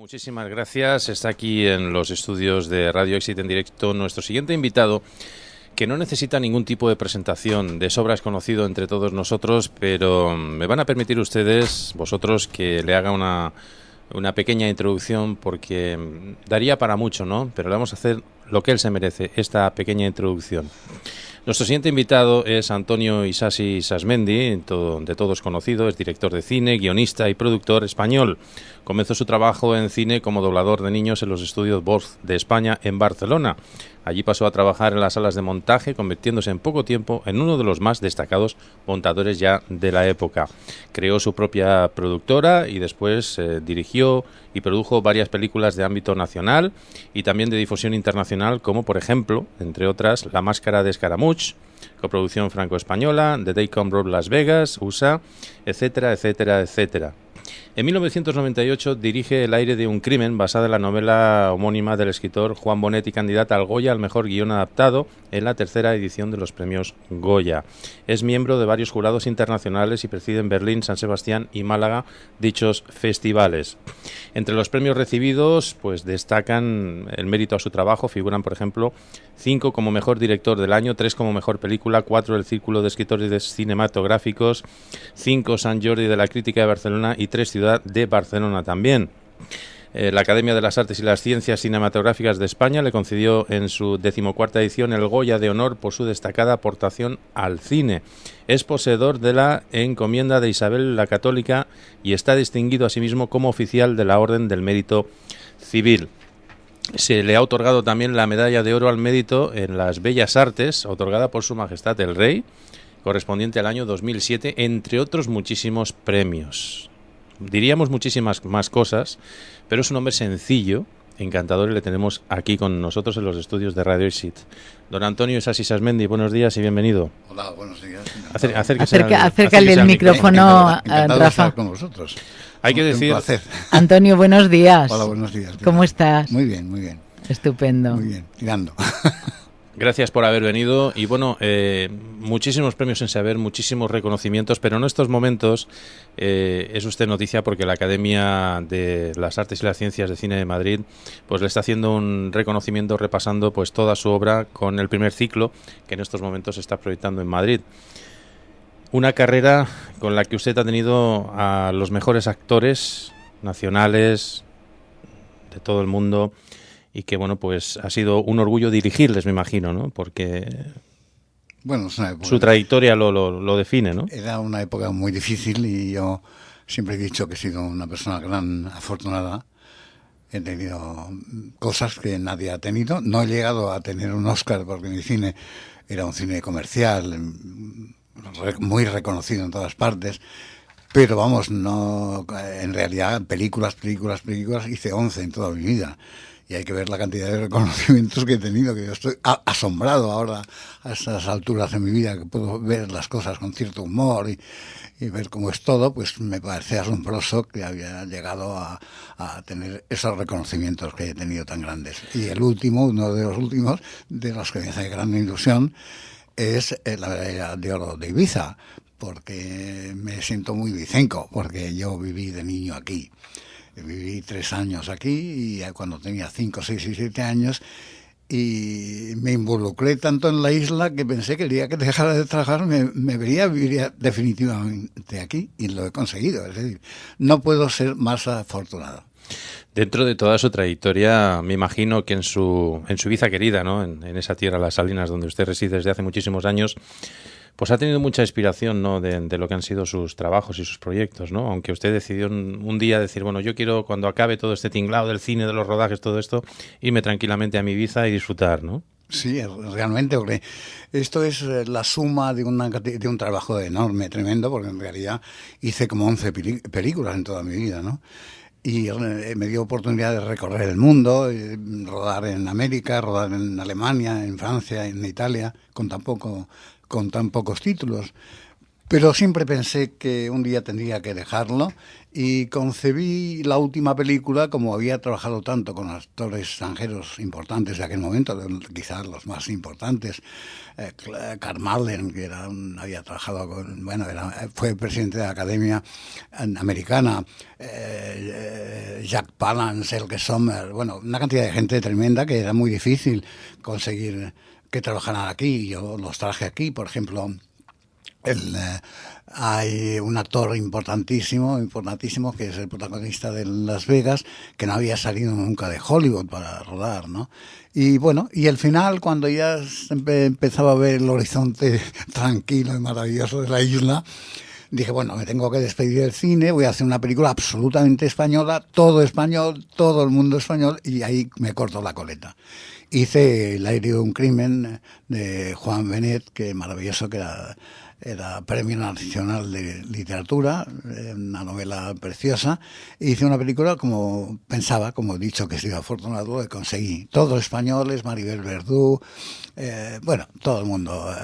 Muchísimas gracias. Está aquí en los estudios de Radio Éxito en directo nuestro siguiente invitado, que no necesita ningún tipo de presentación. De sobra es conocido entre todos nosotros, pero me van a permitir vosotros, que le haga una pequeña introducción, porque daría para mucho, ¿no? Pero le vamos a hacer lo que él se merece, esta pequeña introducción. Nuestro siguiente invitado es Antonio Isasi Isasmendi, de todos conocido, es director de cine, guionista y productor español. Comenzó su trabajo en cine como doblador de niños en los estudios Voz de España en Barcelona. Allí pasó a trabajar en las salas de montaje, convirtiéndose en poco tiempo en uno de los más destacados montadores ya de la época. Creó su propia productora y después dirigió y produjo varias películas de ámbito nacional y también de difusión internacional, como por ejemplo, entre otras, La máscara de Escaramuch, coproducción franco-española, The Daycom Road Las Vegas, USA, etcétera, etcétera, etcétera. En 1998 dirige El aire de un crimen, basada en la novela homónima del escritor Juan Bonet y candidata al Goya al mejor guión adaptado en la tercera edición de los premios Goya. Es miembro de varios jurados internacionales y preside en Berlín, San Sebastián y Málaga dichos festivales. Entre los premios recibidos, pues destacan el mérito a su trabajo. Figuran, por ejemplo, 5 como mejor director del año, 3 como mejor película, 4 el Círculo de Escritores Cinematográficos, 5 San Jordi de la Crítica de Barcelona y 3 Ciudad de Barcelona también. La Academia de las Artes y las Ciencias Cinematográficas de España le concedió en su 14ª edición el Goya de Honor por su destacada aportación al cine. Es poseedor de la encomienda de Isabel la Católica y está distinguido asimismo como oficial de la Orden del Mérito Civil. Se le ha otorgado también la Medalla de Oro al Mérito en las Bellas Artes, otorgada por Su Majestad el Rey, correspondiente al año 2007, entre otros muchísimos premios. Diríamos muchísimas más cosas, pero es un hombre sencillo, encantador, y le tenemos aquí con nosotros en los estudios de Radio Exit. Don Antonio Isasi Isasmendi, buenos días y bienvenido. Hola, buenos días. Acércale el micrófono a Rafa. Estar con vosotros. Hay que decir... Antonio, buenos días. Hola, buenos días. ¿Cómo estás? Muy bien, muy bien. Estupendo. Muy bien, tirando. Gracias por haber venido y bueno, muchísimos premios en saber, muchísimos reconocimientos, pero en estos momentos es usted noticia porque la Academia de las Artes y las Ciencias de Cine de Madrid pues le está haciendo un reconocimiento repasando pues toda su obra con el primer ciclo que en estos momentos se está proyectando en Madrid. Una carrera con la que usted ha tenido a los mejores actores nacionales de todo el mundo. Y que, bueno, pues ha sido un orgullo dirigirles, me imagino, ¿no? Porque bueno, su trayectoria lo define, ¿no? Era una época muy difícil y yo siempre he dicho que he sido una persona gran afortunada. He tenido cosas que nadie ha tenido. No he llegado a tener un Oscar porque mi cine era un cine comercial, muy reconocido en todas partes. Pero vamos, no, en realidad películas, hice 11 en toda mi vida. Y hay que ver la cantidad de reconocimientos que he tenido, que yo estoy asombrado ahora a estas alturas de mi vida, que puedo ver las cosas con cierto humor y ver cómo es todo, pues me parece asombroso que había llegado a tener esos reconocimientos que he tenido tan grandes. Y el último, uno de los últimos, de los que me hace gran ilusión, es la Medalla de Oro de Ibiza, porque me siento muy vicenco, porque yo viví de niño aquí. Viví 3 años aquí y cuando tenía 5, 6 y 7 años y me involucré tanto en la isla que pensé que el día que dejara de trabajar viviría definitivamente aquí y lo he conseguido. Es decir, no puedo ser más afortunado. Dentro de toda su trayectoria, me imagino que en su Ibiza querida, ¿no? En esa tierra, Las Salinas, donde usted reside desde hace muchísimos años, pues ha tenido mucha inspiración, ¿no? de lo que han sido sus trabajos y sus proyectos, ¿no? Aunque usted decidió un día decir, bueno, yo quiero, cuando acabe todo este tinglado del cine, de los rodajes, todo esto, irme tranquilamente a mi Ibiza y disfrutar, ¿no? Sí, realmente, porque esto es la suma de un trabajo enorme, tremendo, porque en realidad hice como 11 películas en toda mi vida, ¿no? Y me dio oportunidad de recorrer el mundo, rodar en América, rodar en Alemania, en Francia, en Italia, con tan pocos títulos. Pero siempre pensé que un día tendría que dejarlo y concebí la última película, como había trabajado tanto con actores extranjeros importantes de aquel momento, quizás los más importantes, Karl Malden, que había trabajado con, fue presidente de la Academia Americana, Jack Palance, Elke Sommer, una cantidad de gente tremenda que era muy difícil conseguir que trabajaran aquí. Yo los traje aquí, por ejemplo. Hay un actor importantísimo que es el protagonista de Las Vegas, que no había salido nunca de Hollywood para rodar, ¿no? Y y el final, cuando ya empezaba a ver el horizonte tranquilo y maravilloso de la isla, dije, me tengo que despedir del cine, voy a hacer una película absolutamente española, todo español, todo el mundo español, y ahí me corto la coleta. Hice El aire de un crimen de Juan Benet, que maravilloso, que era Premio Nacional de Literatura, una novela preciosa. Hice una película como pensaba, como he dicho que he sido afortunado, lo conseguí. Todos españoles, Maribel Verdú, todo el mundo,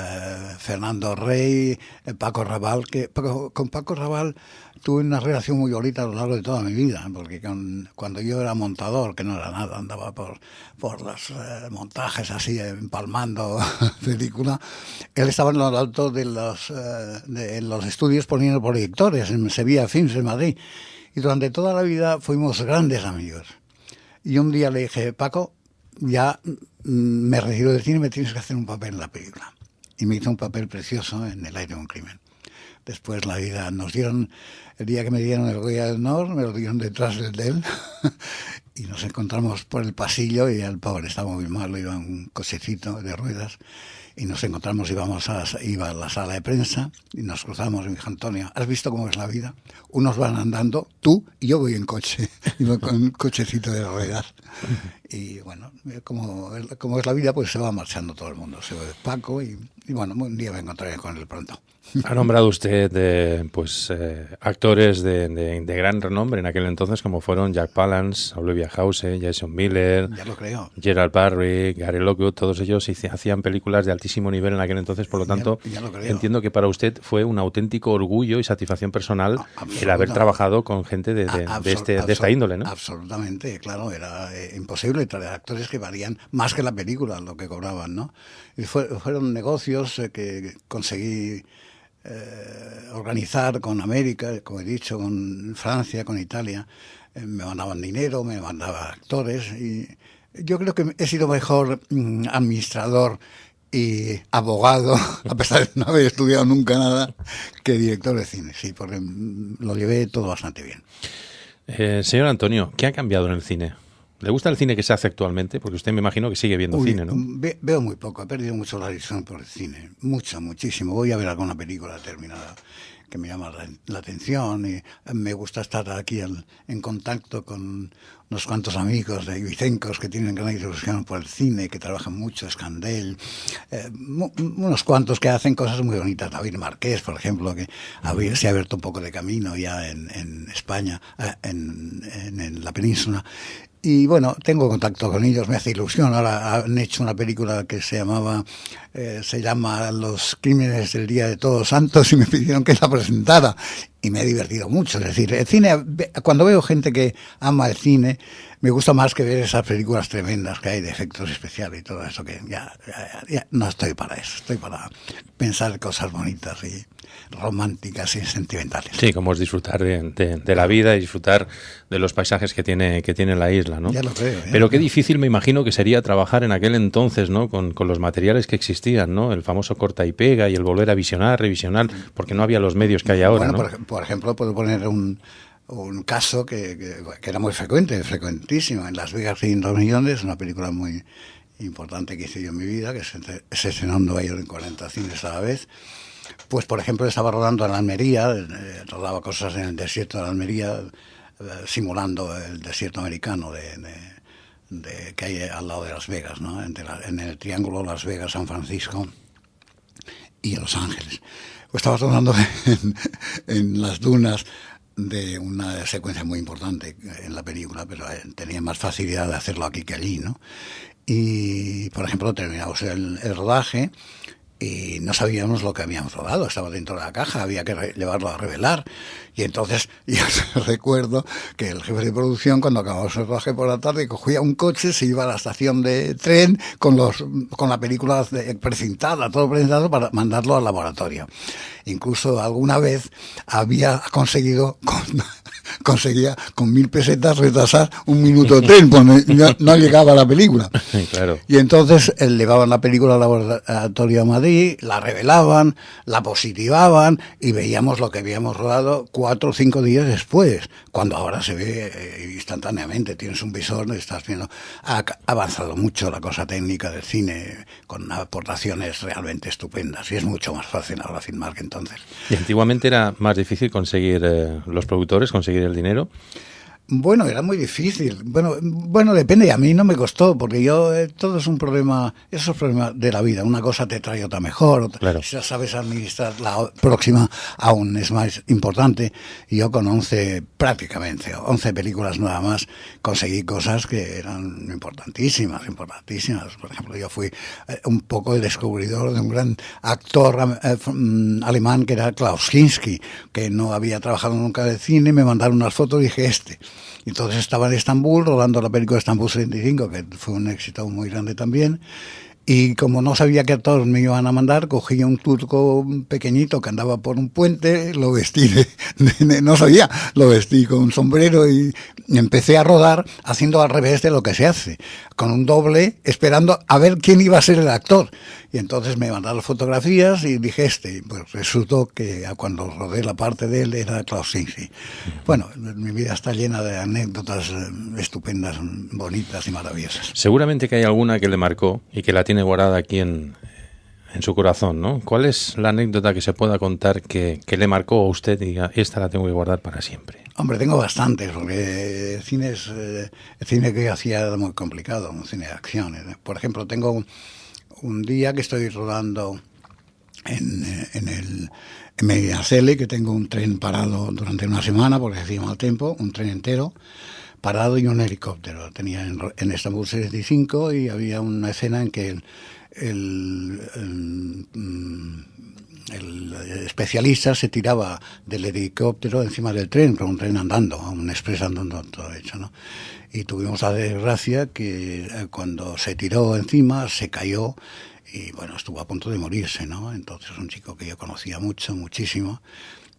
Fernando Rey, Paco Raval, con Paco Raval tuve una relación muy bonita a lo largo de toda mi vida, porque cuando yo era montador, que no era nada, andaba por los montajes así, empalmando película, él estaba en lo alto de los estudios poniendo proyectores en Sevilla Films en Madrid, y durante toda la vida fuimos grandes amigos. Y un día le dije, Paco, ya me retiro del cine, me tienes que hacer un papel en la película. Y me hizo un papel precioso en El aire de un crimen. Después la vida nos dieron, el día que me dieron el Goya del Nord, me lo dieron detrás de él, y nos encontramos por el pasillo, y el pobre estaba muy malo, iba en un cochecito de ruedas, y nos encontramos, iba a la sala de prensa, y nos cruzamos, y me dijo, Antonio, ¿has visto cómo es la vida? Unos van andando, tú y yo voy en coche, iba con un cochecito de ruedas. Y como es la vida, pues se va marchando todo el mundo, se va de Paco, y un día me encontraré con él pronto. Ha nombrado usted actores de gran renombre en aquel entonces, como fueron Jack Palance, Olivia Hauser, Jason Miller, ya lo creo, Gerald Barry, Gary Lockwood. Todos ellos hacían películas de altísimo nivel en aquel entonces, por lo tanto, ya lo creo. Entiendo que para usted fue un auténtico orgullo y satisfacción personal el haber trabajado con gente de esta índole, ¿no? Absolutamente, claro, era imposible traer actores que valían más que la película, lo que cobraban, ¿no? Y fueron negocios que conseguí organizar con América, como he dicho, con Francia, con Italia. Me mandaban dinero, me mandaban actores, y yo creo que he sido mejor administrador y abogado, a pesar de no haber estudiado nunca nada, que director de cine, sí, porque lo llevé todo bastante bien. Señor Antonio, ¿qué ha cambiado en el cine? ¿Le gusta el cine que se hace actualmente? Porque usted me imagino que sigue viendo cine, ¿no? Veo muy poco, he perdido mucho la visión por el cine, muchísimo. Voy a ver alguna película determinada que me llama la atención, y me gusta estar aquí en contacto con unos cuantos amigos de ibicencos que tienen gran ilusión por el cine, que trabajan mucho, Escandel, unos cuantos que hacen cosas muy bonitas. David Marqués, por ejemplo, que se ha abierto un poco de camino ya en España, en la península. Y tengo contacto con ellos, me hace ilusión. Ahora han hecho una película que se llama Los crímenes del Día de Todos Santos, y me pidieron que la presentara, y me he divertido mucho. Es decir, el cine, cuando veo gente que ama el cine, me gusta más que ver esas películas tremendas que hay de efectos especiales y todo eso, que ya no estoy para eso, estoy para pensar cosas bonitas y románticas y sentimentales. Sí, como es disfrutar de la vida y disfrutar de los paisajes que tiene la isla, ¿no? Ya lo creo. Pero qué difícil me imagino que sería trabajar en aquel entonces, ¿no? Con los materiales que existían, ¿no? El famoso corta y pega y el volver a revisionar, porque no había los medios que hay ahora, ¿no? Por ejemplo, puedo poner un caso que era muy frecuentísimo. En Las Vegas 500 millones, una película muy importante que hice yo en mi vida, que se estrenó en Nueva York en 40 cines a la vez. Pues, por ejemplo, estaba rodando en Almería, rodaba cosas en el desierto de Almería, simulando el desierto americano que hay al lado de Las Vegas, ¿no? En el triángulo Las Vegas, San Francisco y Los Ángeles. Pues estaba rodando en las dunas de una secuencia muy importante en la película, pero tenía más facilidad de hacerlo aquí que allí, ¿no? Y, por ejemplo, terminamos el rodaje, y no sabíamos lo que habíamos rodado, estaba dentro de la caja, había que llevarlo a revelar. Y entonces yo recuerdo que el jefe de producción, cuando acabamos el rodaje por la tarde, cogía un coche, se iba a la estación de tren con la película precintada, todo precintado, para mandarlo al laboratorio. Incluso alguna vez había conseguía con 1.000 pesetas retrasar 1 minuto de tren, pues no llegaba la película. Claro. Y entonces llevaban la película al laboratorio a Madrid, la revelaban, la positivaban y veíamos lo que habíamos rodado 4 o 5 días después, cuando ahora se ve instantáneamente, tienes un visor, estás viendo. Ha avanzado mucho la cosa técnica del cine, con aportaciones realmente estupendas, y es mucho más fácil ahora filmar que entonces. ¿Y antiguamente era más difícil conseguir los productores, conseguir el dinero? Bueno, era muy difícil. Bueno, depende. A mí no me costó, porque todo es un problema, esos problemas de la vida. Una cosa te trae otra mejor. Claro. Si sabes administrar la próxima, aún es más importante. Y yo con 11 películas nada más, conseguí cosas que eran importantísimas. Por ejemplo, yo fui un poco el descubridor de un gran actor alemán que era Klaus Kinski, que no había trabajado nunca de cine. Me mandaron unas fotos y dije, Y entonces estaba en Estambul rodando la película Estambul 75, que fue un éxito muy grande también. Y como no sabía qué actores me iban a mandar, cogí un turco pequeñito que andaba por un puente, lo vestí no sabía, lo vestí con un sombrero y empecé a rodar haciendo al revés de lo que se hace, con un doble, esperando a ver quién iba a ser el actor. Y entonces me mandaron fotografías y dije pues resultó que cuando rodé la parte de él era Klaus Kinski. Bueno, mi vida está llena de anécdotas estupendas, bonitas y maravillosas. Seguramente que hay alguna que le marcó y que la tiene guardada aquí en su corazón, ¿no? ¿Cuál es la anécdota que se pueda contar que le marcó a usted y diga, esta la tengo que guardar para siempre? Hombre, tengo bastantes, porque el cine que yo hacía era muy complicado, un cine de acción. Por ejemplo, tengo un día que estoy rodando en Medinaceli, que tengo un tren parado durante una semana porque hacía mal tiempo, un tren entero parado y un helicóptero. Tenía en Estambul 75 y había una escena en que el especialista se tiraba del helicóptero encima del tren, con un tren andando, un express andando todo hecho, ¿no? Y tuvimos la desgracia que cuando se tiró encima se cayó y bueno, estuvo a punto de morirse, ¿no? Entonces un chico que yo conocía muchísimo,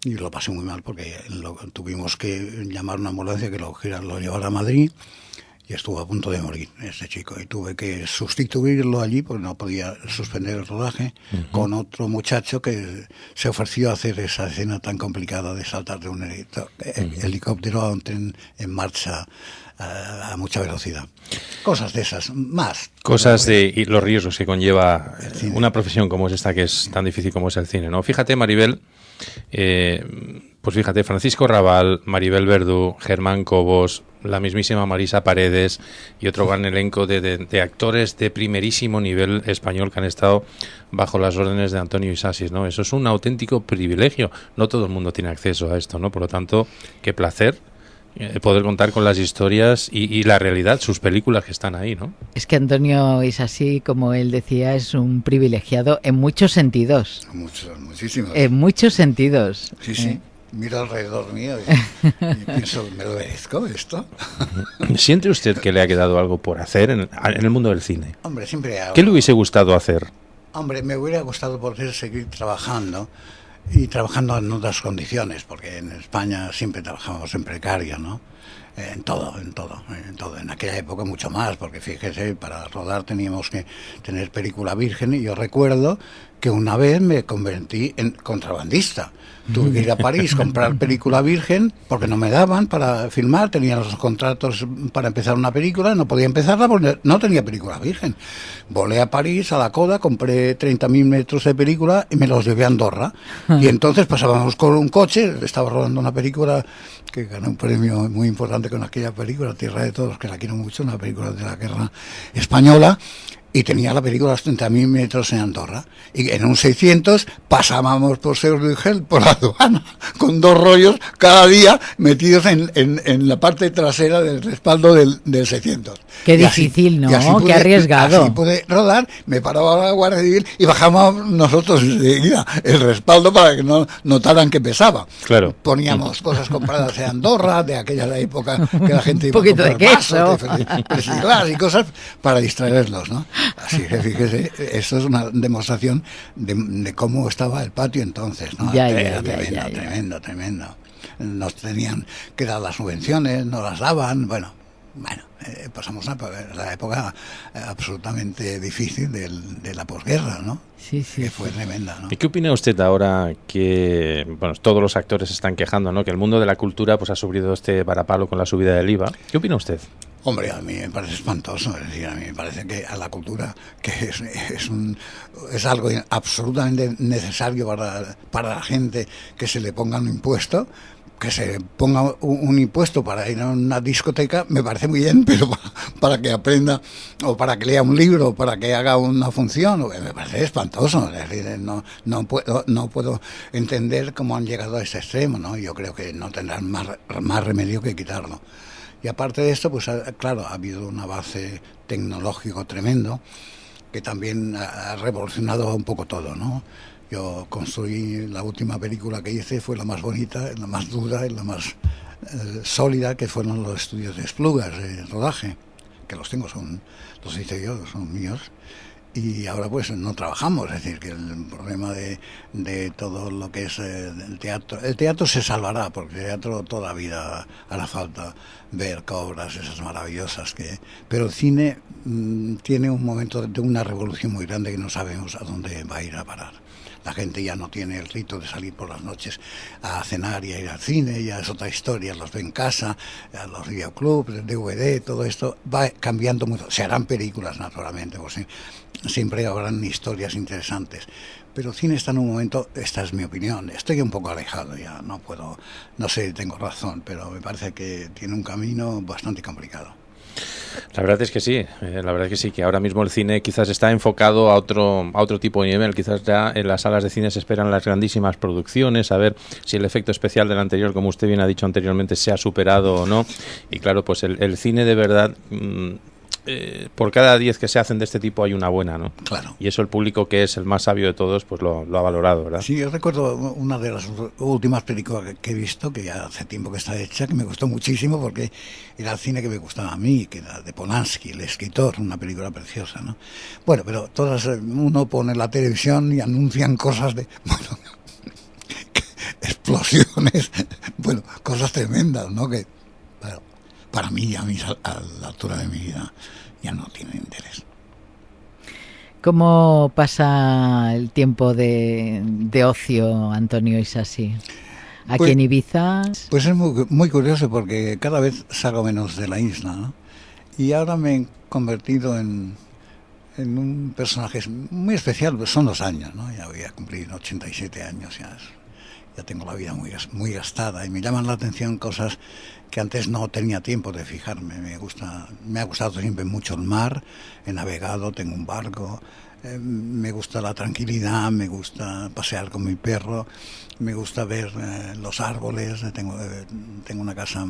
y lo pasé muy mal porque tuvimos que llamar una ambulancia que lo llevara a Madrid. Y estuvo a punto de morir ese chico y tuve que sustituirlo allí porque no podía suspender el rodaje con otro muchacho que se ofreció a hacer esa escena tan complicada de saltar de un helicóptero a un tren en marcha a mucha velocidad. Cosas de esas, más. Cosas y los riesgos que conlleva una profesión como es esta, que es tan difícil como es el cine, ¿no? Fíjate, Maribel, pues fíjate, Francisco Rabal, Maribel Verdú, Germán Cobos, la mismísima Marisa Paredes y otro gran elenco de actores de primerísimo nivel español que han estado bajo las órdenes de Antonio Isasis, ¿no? Eso es un auténtico privilegio. No todo el mundo tiene acceso a esto, ¿no? Por lo tanto, qué placer poder contar con las historias y la realidad, sus películas que están ahí, ¿no? Es que Antonio Isasi, como él decía, es un privilegiado en muchos sentidos. Muchísimos. En muchos sentidos. Sí. Miro alrededor mío y pienso, ¿me lo merezco esto? ¿Siente usted que le ha quedado algo por hacer en el mundo del cine? Hombre, siempre hago. ¿Qué le hubiese gustado hacer? Hombre, me hubiera gustado poder seguir trabajando y trabajando en otras condiciones, porque en España siempre trabajamos en precario, ¿no? En todo. En aquella época mucho más, porque fíjese, para rodar teníamos que tener película virgen, y yo recuerdo que una vez me convertí en contrabandista. Tuve que ir a París, comprar película virgen, porque no me daban para filmar, tenía los contratos para empezar una película, no podía empezarla porque no tenía película virgen. Volé a París, a la coda, compré 30.000 metros de película y me los llevé a Andorra. Y entonces pasábamos con un coche, estaba rodando una película que ganó un premio muy importante con aquella película, Tierra de Todos, que la quiero mucho, una película de la guerra española. y tenía la película a los 30.000 metros en Andorra. Y en un 600 pasábamos por Seurugel, por la aduana, con 2 rollos cada día metidos en la parte trasera del respaldo del 600. Qué difícil, ¿no? Qué arriesgado. Así pude rodar, me paraba la Guardia Civil y bajábamos nosotros enseguida el respaldo para que no notaran que pesaba. Claro. Poníamos cosas compradas en Andorra, de aquella época que la gente iba un poquito a comprar de queso, vasos, y cosas para distraerlos, ¿no? Así que fíjese, esto es una demostración de cómo estaba el patio entonces, ¿no? Era tremendo. Nos tenían que dar las subvenciones, no las daban, bueno, pasamos la época absolutamente difícil de la posguerra, ¿no? Sí. Que fue tremenda, ¿no? ¿Y qué opina usted ahora que, bueno, todos los actores se están quejando, ¿no? Que el mundo de la cultura pues ha sufrido este varapalo con la subida del IVA? ¿Qué opina usted? Hombre, a mí me parece espantoso, es decir, a mí me parece que a la cultura, que es algo absolutamente necesario para la gente, que se le ponga un impuesto, que se ponga un impuesto para ir a una discoteca, me parece muy bien, pero para que aprenda, o para que lea un libro, o para que haga una función, me parece espantoso, es decir, no puedo entender cómo han llegado a ese extremo, ¿no? Yo creo que no tendrán más remedio que quitarlo. Y aparte de esto, pues claro, ha habido un avance tecnológico tremendo que también ha revolucionado un poco todo, ¿no? Yo construí, la última película que hice fue la más bonita, la más dura y la más sólida, que fueron los estudios de Esplugas, de rodaje, que los hice yo, son míos. Y ahora pues no trabajamos, es decir, que el problema de todo lo que es el teatro se salvará, porque el teatro toda la vida hará falta ver obras esas maravillosas pero el cine tiene un momento de una revolución muy grande que no sabemos a dónde va a ir a parar. La gente ya no tiene el rito de salir por las noches a cenar y a ir al cine, ya es otra historia, los ve en casa, los videoclubs, el DVD, todo esto va cambiando mucho. Se harán películas, naturalmente, pues siempre habrán historias interesantes. Pero el cine está en un momento, esta es mi opinión, estoy un poco alejado ya, no sé si tengo razón, pero me parece que tiene un camino bastante complicado. La verdad es que sí, que ahora mismo el cine quizás está enfocado a otro tipo de nivel, quizás ya en las salas de cine se esperan las grandísimas producciones, a ver si el efecto especial del anterior, como usted bien ha dicho anteriormente, se ha superado o no, y claro, pues el cine de verdad, por cada 10 que se hacen de este tipo hay una buena, ¿no? Claro. Y eso el público, que es el más sabio de todos, pues lo ha valorado, ¿verdad? Sí, yo recuerdo una de las últimas películas que he visto, que ya hace tiempo que está hecha, que me gustó muchísimo porque era el cine que me gustaba a mí, que era de Polanski, el escritor, una película preciosa, ¿no? Bueno, pero uno pone la televisión y anuncian cosas explosiones, cosas tremendas, ¿no? Que, bueno, para mí, a la altura de mi vida, ya no tiene interés. ¿Cómo pasa el tiempo de ocio, Antonio Isasi? ¿Aquí en Ibiza? Pues es muy, muy curioso porque cada vez salgo menos de la isla, ¿no? Y ahora me he convertido en un personaje muy especial, pues son 2 años, ¿no? Ya voy a cumplir 87 años, ya tengo la vida muy gastada y me llaman la atención cosas que antes no tenía tiempo de fijarme. Me ha gustado siempre mucho el mar, he navegado, tengo un barco, me gusta la tranquilidad, me gusta pasear con mi perro, me gusta ver los árboles, tengo una casa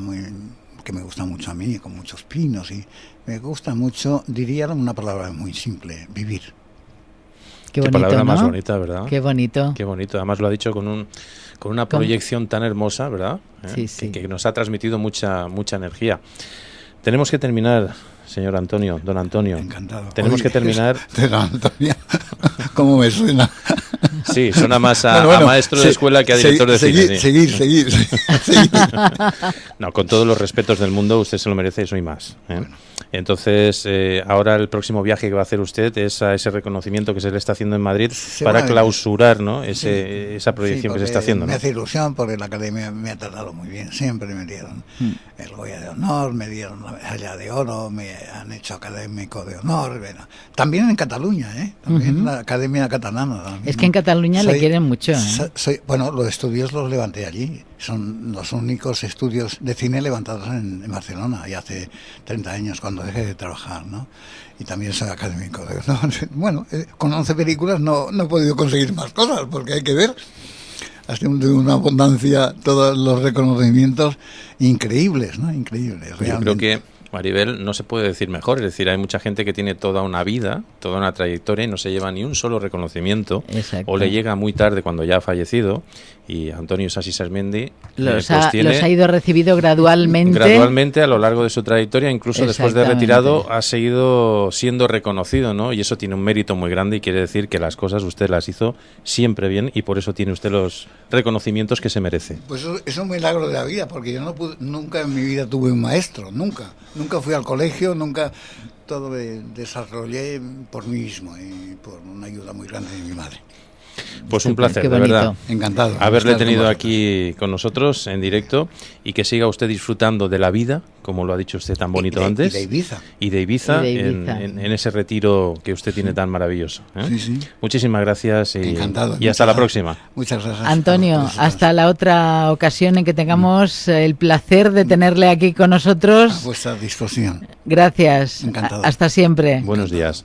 que me gusta mucho a mí, con muchos pinos, y me gusta mucho, diría una palabra muy simple, vivir. Qué bonito, palabra, ¿no? Más bonita, ¿verdad? Qué bonito. Qué bonito. Además lo ha dicho con una proyección tan hermosa, ¿verdad? Sí. Que nos ha transmitido mucha energía. Tenemos que terminar, señor Antonio, don Antonio. Encantado. Tenemos que terminar. Don Antonio, ¿cómo me suena? Sí, suena más a maestro de escuela que a director de cine. Seguir. No, con todos los respetos del mundo, usted se lo merece eso y más. Bueno. Entonces, ahora el próximo viaje que va a hacer usted es a ese reconocimiento que se le está haciendo en Madrid para clausurar, ¿no? Esa proyección que se está haciendo, ¿no? Me hace ilusión porque la Academia me ha tratado muy bien. Siempre me dieron el Goya de Honor, me dieron la Medalla de Oro, me han hecho académico de honor. Bueno, también en Cataluña, También la Academia Catalana. También. Es que en Cataluña Cataluña le quieren mucho. Bueno, los estudios los levanté allí. Son los únicos estudios de cine levantados en Barcelona, y hace 30 años, cuando dejé de trabajar, ¿no? Y también soy académico. ¿No? Bueno, con 11 películas no he podido conseguir más cosas, porque hay que ver. Ha sido de una abundancia, todos los reconocimientos increíbles, ¿no? Increíbles, realmente. Yo creo que, Maribel, no se puede decir mejor. Es decir, hay mucha gente que tiene toda una vida, toda una trayectoria y no se lleva ni un solo reconocimiento. Exacto. O le llega muy tarde cuando ya ha fallecido. Y Antonio Sassi Sasmendi los ha ido recibido gradualmente a lo largo de su trayectoria. Incluso después de retirado ha seguido siendo reconocido, ¿no? Y eso tiene un mérito muy grande y quiere decir que las cosas usted las hizo siempre bien y por eso tiene usted los reconocimientos que se merece. Pues eso es un milagro de la vida, porque yo nunca en mi vida tuve un maestro, nunca fui al colegio, nunca. Todo me desarrollé por mí mismo y por una ayuda muy grande de mi madre. Pues un placer, de verdad. Encantado. Haberle tenido aquí con nosotros en directo y que siga usted disfrutando de la vida, como lo ha dicho usted tan bonito antes. Y de Ibiza. En ese retiro que usted tiene tan maravilloso. Sí. Muchísimas gracias Encantado. Y hasta la próxima. Muchas gracias. Antonio, hasta la otra ocasión en que tengamos el placer de tenerle aquí con nosotros. A vuestra disposición. Gracias. Encantado. Hasta siempre. Buenos días.